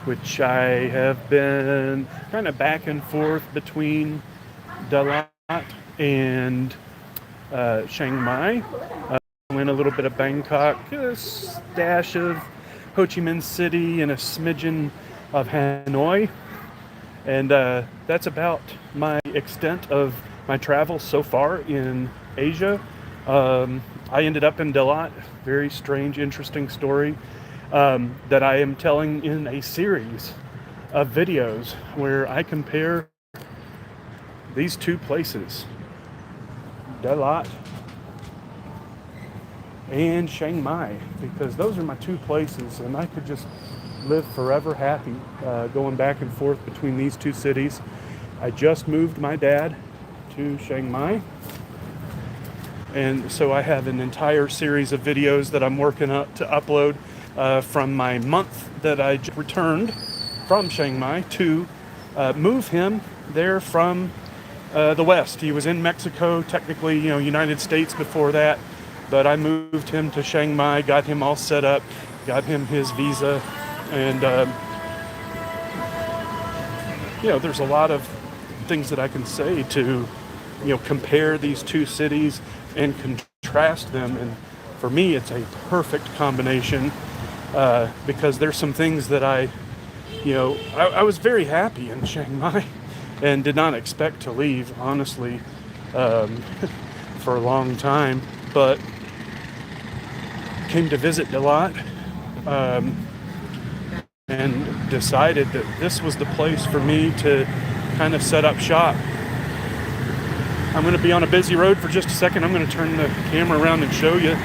which I have been kind of back and forth between Dalat and Chiang Mai. Went a little bit of Bangkok, a dash of Ho Chi Minh City, and a smidgen of Hanoi. And that's about my extent of my travel so far in Asia. I ended up in Dalat. Very strange, interesting story that I am telling in a series of videos where I compare these two places, Dalat and Chiang Mai, because those are my two places, and I could just live forever happy going back and forth between these two cities. I just moved my dad to Chiang Mai, and so I have an entire series of videos that I'm working up to upload from my month that I just returned from Chiang Mai to move him there from the West. He was in Mexico, technically, United States before that, but I moved him to Chiang Mai, got him all set up, got him his visa, and there's a lot of things that I can say to, compare these two cities and contrast them. And for me, it's a perfect combination because there's some things that I was very happy in Chiang Mai and did not expect to leave, honestly, for a long time, but came to visit Dalat and decided that this was the place for me to kind of set up shop. I'm going to be on a busy road for just a second. I'm going to turn the camera around and show you.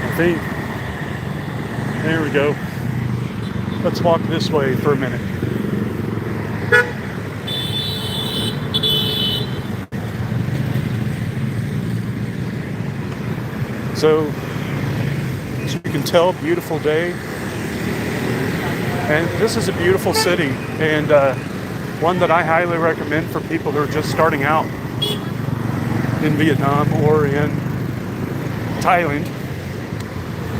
I think. There we go. Let's walk this way for a minute. So, as you can tell, beautiful day. And this is a beautiful city, and one that I highly recommend for people who are just starting out in Vietnam or in Thailand.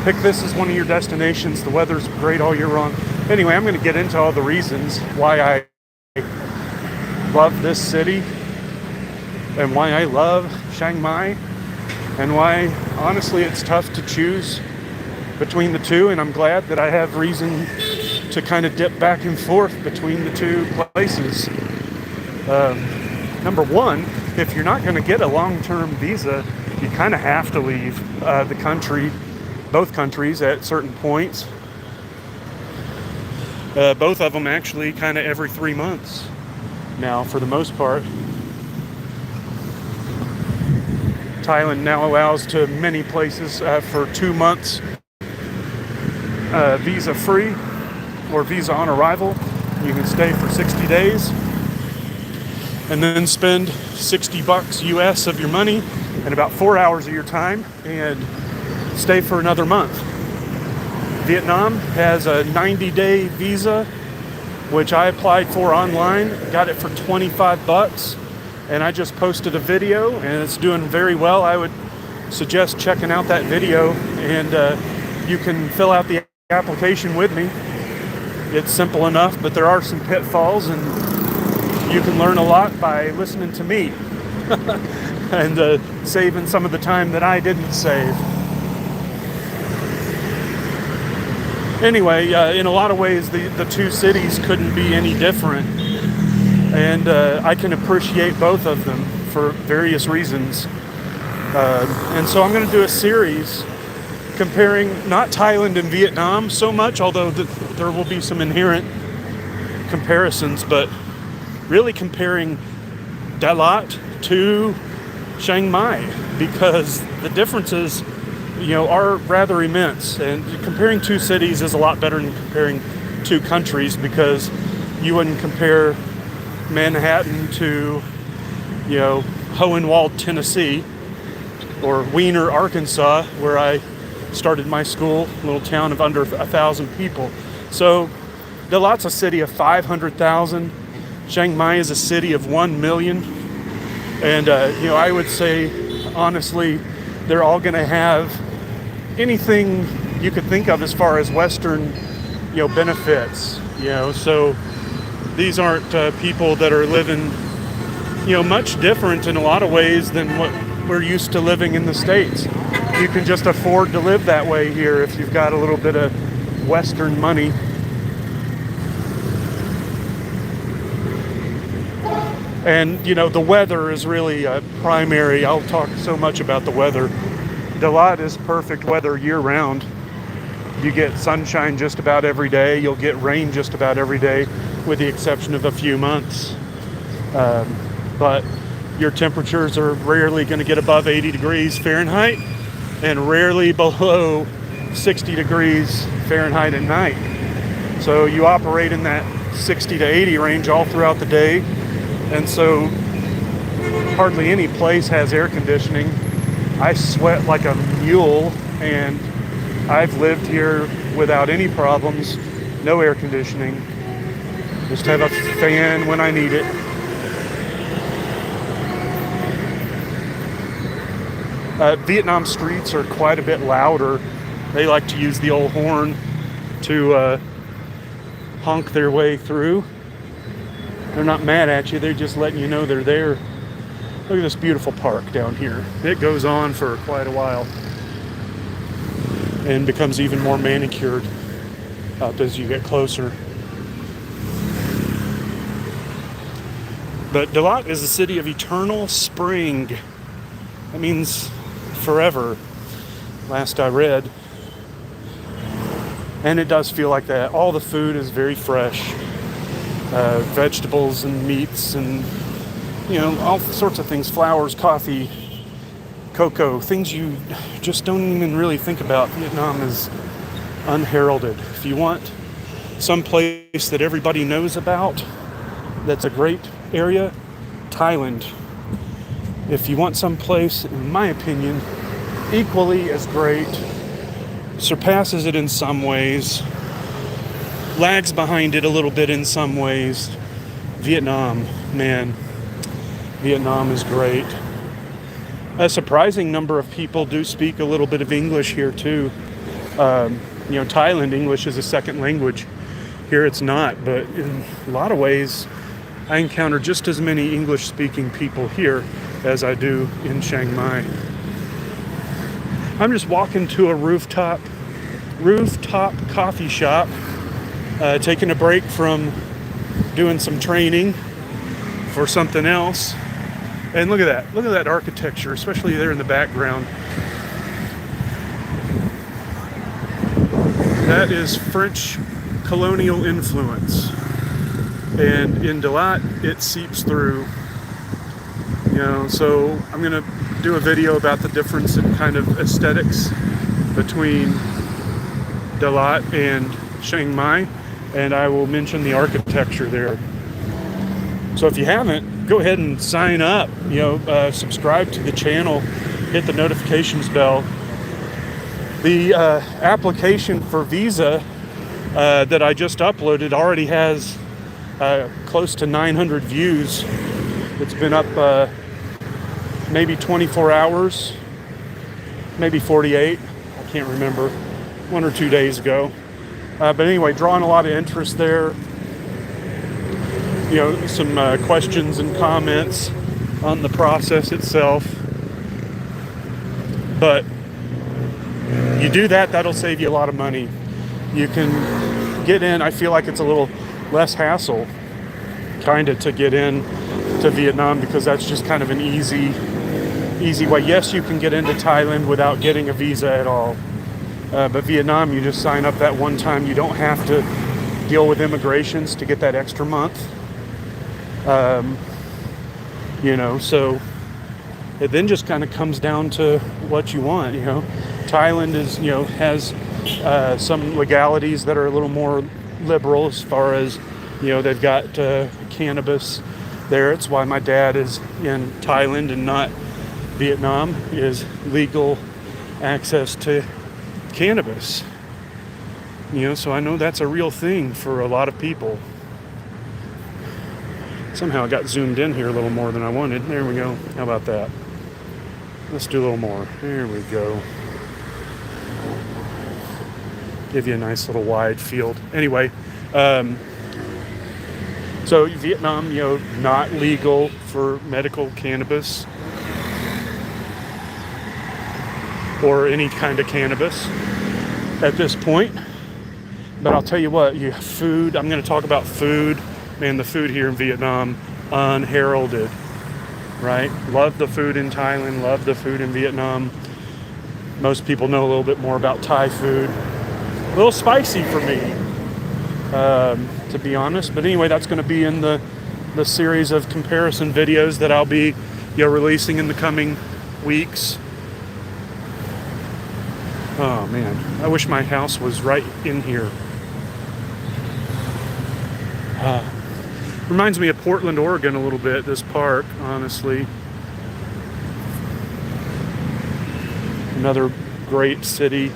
Pick this as one of your destinations. The weather's great all year round. Anyway, I'm going to get into all the reasons why I love this city and why I love Chiang Mai and why, honestly, it's tough to choose between the two, and I'm glad that I have reason to kind of dip back and forth between the two places. Number one, if you're not going to get a long-term visa, you kind of have to leave the country, both countries at certain points. Both of them actually kind of every 3 months now, for the most part. Thailand now allows to many places for 2 months visa free or visa on arrival. You can stay for 60 days and then spend $60 US of your money and about 4 hours of your time and stay for another month. Vietnam has a 90-day visa, which I applied for online, got it for $25, and I just posted a video and it's doing very well. I would suggest checking out that video, and you can fill out the application with me. It's simple enough, but there are some pitfalls, and you can learn a lot by listening to me and saving some of the time that I didn't save. Anyway, in a lot of ways, the two cities couldn't be any different, and I can appreciate both of them for various reasons. And so I'm going to do a series comparing not Thailand and Vietnam so much, although there will be some inherent comparisons, but really comparing Dalat to Chiang Mai, because the differences, are rather immense. And comparing two cities is a lot better than comparing two countries, because you wouldn't compare Manhattan to, Hohenwald, Tennessee, or Weiner, Arkansas, where I started my school, a little town of under 1,000 people. So Dalat's a city of 500,000. Chiang Mai is a city of 1 million. And, I would say, honestly, they're all going to have anything you could think of as far as Western benefits. So these aren't people that are living, much different in a lot of ways than what we're used to living in the States. You can just afford to live that way here if you've got a little bit of Western money. And, the weather is really primary. I'll talk so much about the weather. Dalat is perfect weather year-round. You get sunshine just about every day. You'll get rain just about every day, with the exception of a few months. But your temperatures are rarely going to get above 80 degrees Fahrenheit and rarely below 60 degrees Fahrenheit at night. So you operate in that 60 to 80 range all throughout the day. And so hardly any place has air conditioning. I sweat like a mule, and I've lived here without any problems. No air conditioning. Just have a fan when I need it. Vietnam streets are quite a bit louder. They like to use the old horn to honk their way through. They're not mad at you, they're just letting you know they're there. Look at this beautiful park down here. It goes on for quite a while and becomes even more manicured up as you get closer. But Dalat is the city of eternal spring. That means forever, last I read. And it does feel like that. All the food is very fresh. Vegetables and meats and, all sorts of things. Flowers, coffee, cocoa, things you just don't even really think about. Vietnam is unheralded. If you want some place that everybody knows about, that's a great area, Thailand. If you want some place, in my opinion, equally as great, surpasses it in some ways, lags behind it a little bit in some ways, Vietnam, man. Vietnam is great. A surprising number of people do speak a little bit of English here too. Thailand, English is a second language. Here it's not, but in a lot of ways, I encounter just as many English-speaking people here as I do in Chiang Mai. I'm just walking to a rooftop coffee shop, taking a break from doing some training for something else. And look at that architecture, especially there in the background. That is French colonial influence. And in Dalat, it seeps through. So I'm going to do a video about the difference in kind of aesthetics between Dalat and Chiang Mai, and I will mention the architecture there. So if you haven't, go ahead and sign up, subscribe to the channel, hit the notifications bell. The application for visa that I just uploaded already has close to 900 views. It's been up maybe 24 hours, maybe 48, I can't remember, 1 or 2 days ago. But anyway, drawing a lot of interest there. Some questions and comments on the process itself. But you do that, that'll save you a lot of money. You can get in, I feel like it's a little less hassle, kind of, to get in to Vietnam, because that's just kind of an easy way. Yes, you can get into Thailand without getting a visa at all. But Vietnam, you just sign up that one time. You don't have to deal with immigrations to get that extra month. So it then just kind of comes down to what you want. Thailand is, has some legalities that are a little more liberal as far as, they've got cannabis there. It's why my dad is in Thailand and not Vietnam, is legal access to cannabis. So I know that's a real thing for a lot of people. Somehow I got zoomed in here a little more than I wanted. There we go. How about that? Let's do a little more. There we go. give you a nice little wide field. Anyway, um, so Vietnam, not legal for medical cannabis or any kind of cannabis at this point. But I'll tell you what, you have food. I'm going to talk about food. Man, the food here in Vietnam, unheralded, right? Love the food in Thailand, love the food in Vietnam. Most people know a little bit more about Thai food. A little spicy for me, to be honest. But anyway, that's going to be in the series of comparison videos that I'll be releasing in the coming weeks. Oh man, I wish my house was right in here. Reminds me of Portland, Oregon a little bit, this park, honestly. Another great city.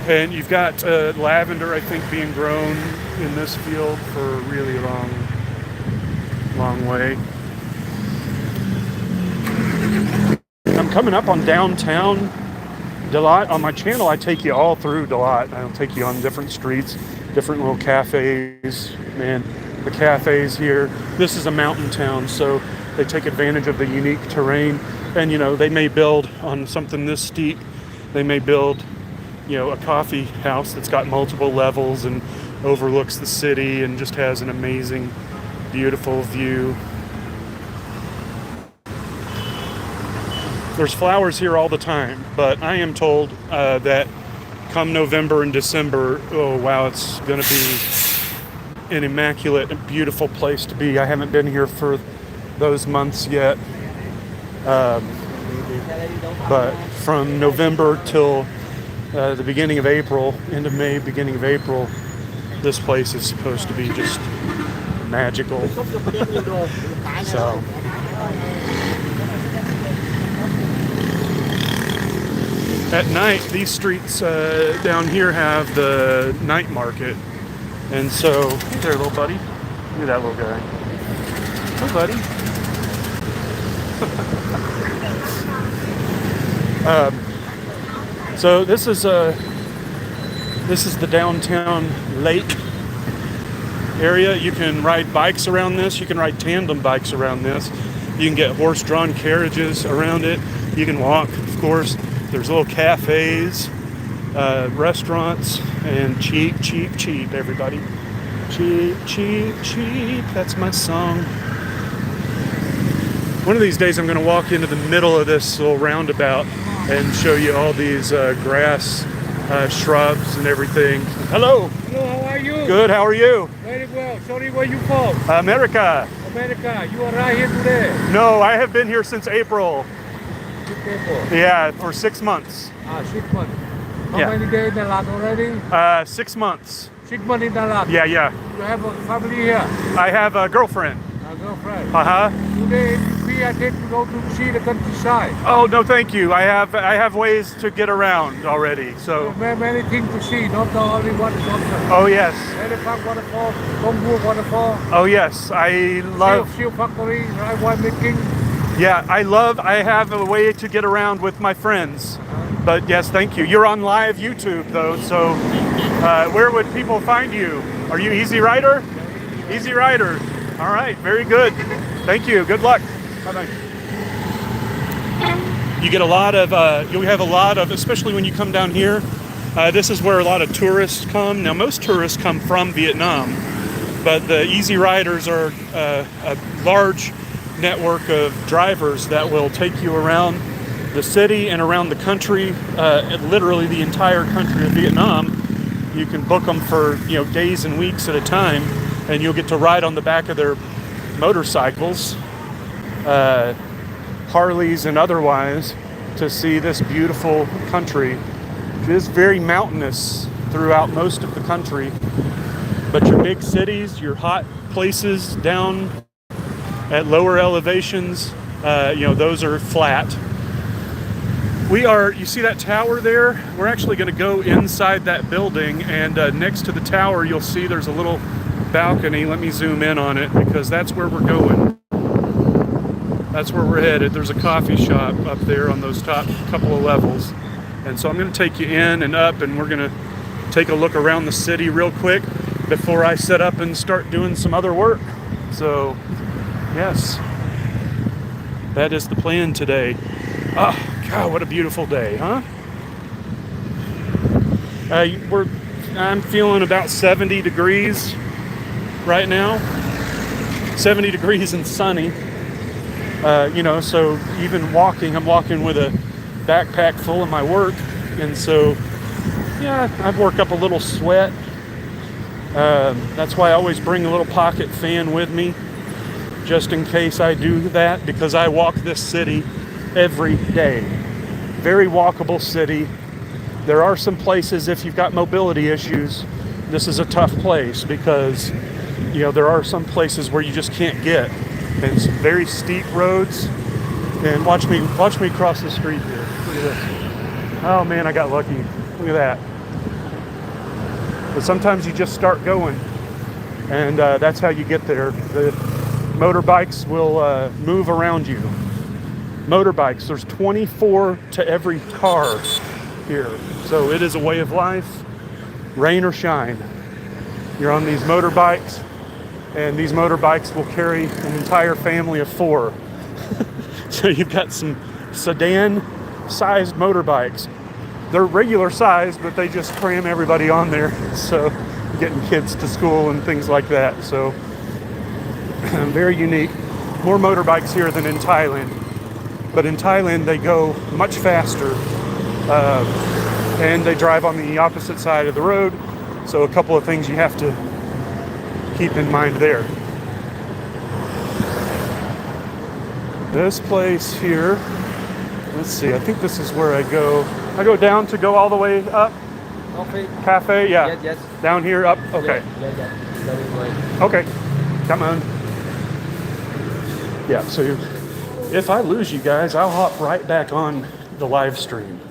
And you've got lavender, I think, being grown in this field for a really long way. I'm coming up on downtown Dalat. On my channel, I take you all through Dalat. I'll take you on different streets, different little cafes. Man, the cafes here. This is a mountain town, so they take advantage of the unique terrain. And, they may build on something this steep. They may build, a coffee house that's got multiple levels and overlooks the city and just has an amazing, beautiful view. There's flowers here all the time, but I am told that come November and December, oh wow, it's going to be an immaculate and beautiful place to be. I haven't been here for those months yet, but from November till the beginning of April, end of May, beginning of April, this place is supposed to be just magical. So. At night, these streets down here have the night market. And so, hey there, little buddy. Look at that little guy. Hey, buddy. So this is the downtown lake area. You can ride bikes around this. You can ride tandem bikes around this. You can get horse-drawn carriages around it. You can walk, of course. There's little cafes, restaurants, and cheap, everybody. Cheap, that's my song. One of these days I'm going to walk into the middle of this little roundabout and show you all these grass shrubs and everything. Hello. Hello, how are you? Good, how are you? Very well. Sorry, where you from? America. America. You arrived here today? No, I have been here since April. April. Yeah, for 6 months. 6 months. How many days in Dalat already? 6 months. 6 months in Dalat? Yeah. You have a family here? I have a girlfriend. A girlfriend? Uh-huh. Today, if you free, I take to go to see the countryside. Oh, no, thank you. I have ways to get around already, so. There are many things to see, not only one doctor. Oh, yes. Elephant waterfall, Gongwu waterfall. Oh, yes. I love. Steel factory, wine making. Yeah, I have a way to get around with my friends. But yes, thank you. You're on live YouTube, though, so where would people find you? Are you Easy Rider? Easy Rider. All right, very good. Thank you. Good luck. Bye-bye. You get a lot of, you have a lot of, especially when you come down here, this is where a lot of tourists come. Now, most tourists come from Vietnam, but the Easy Riders are a large network of drivers that will take you around the city and around the country, literally the entire country of Vietnam. You can book them for days and weeks at a time, and you'll get to ride on the back of their motorcycles, Harleys and otherwise, to see this beautiful country. It is very mountainous throughout most of the country, but your big cities, your hot places down at lower elevations, those are flat. You see that tower there? We're actually going to go inside that building, and next to the tower you'll see there's a little balcony. Let me zoom in on it because that's where we're going. That's where we're headed. There's a coffee shop up there on those top couple of levels. And so I'm going to take you in and up, and we're going to take a look around the city real quick before I set up and start doing some other work. So, yes, that is the plan today. Oh, God, what a beautiful day, huh? I'm feeling about 70 degrees right now. 70 degrees and sunny. So even walking, I'm walking with a backpack full of my work. And so, yeah, I've worked up a little sweat. That's why I always bring a little pocket fan with me, just in case I do that, because I walk this city every day. Very walkable city. There are some places, if you've got mobility issues, this is a tough place because, there are some places where you just can't get. And some very steep roads. And watch me cross the street here. Look at this. Oh man, I got lucky. Look at that. But sometimes you just start going, and that's how you get there. The motorbikes will move around you. Motorbikes, there's 24 to every car here. So it is a way of life, rain or shine. You're on these motorbikes, and these motorbikes will carry an entire family of 4. So you've got some sedan-sized motorbikes. They're regular size, but they just cram everybody on there. So getting kids to school and things like that. So very unique. More motorbikes here than in Thailand. But in Thailand, they go much faster. And they drive on the opposite side of the road. So a couple of things you have to keep in mind there. This place here, let's see, I think this is where I go. I go down to go all the way up. Coffee. Cafe, yeah. Yes. Down here, up, okay. Yeah. That is right. Okay, come on. Yeah, so if I lose you guys, I'll hop right back on the live stream.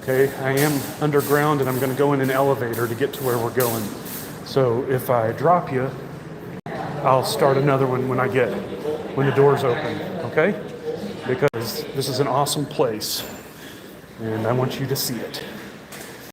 Okay, I am underground and I'm gonna go in an elevator to get to where we're going. So if I drop you, I'll start another one when the doors open, okay? Because this is an awesome place and I want you to see it.